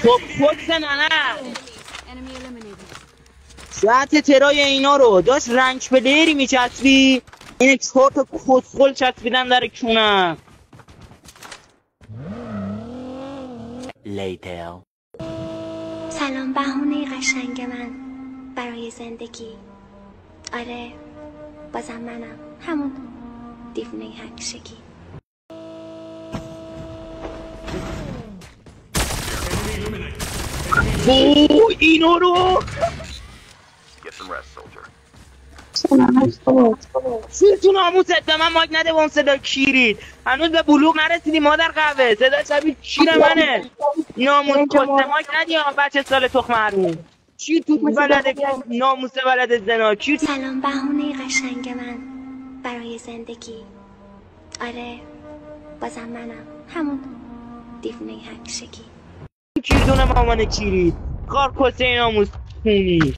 خب پکس نه ساعت ترای اینا رو داشت رنج پلیری میچسبی این 4 تا کسخل چسبیدن در کونم. Later. سلام بهونه قشنگ من برای زندگی. آره بازم منم همون دیوونه همیشگی. اینو رو تو ناموست به من مایک نده با اون صدا کیرید. هنوز به بلوغ نرسیدی مادر قهوه. صدا شبیه کیر منه. ناموس کسته مایک ندی یا بچه سال تخم حروم. چی تو بلده ناموس بلده زنا چی؟ سلام بهونه قشنگ من برای زندگی. آره بازم منم همون دیوونه همیشگی. کیردونه مامان کیرید خار کسته ناموس خونی.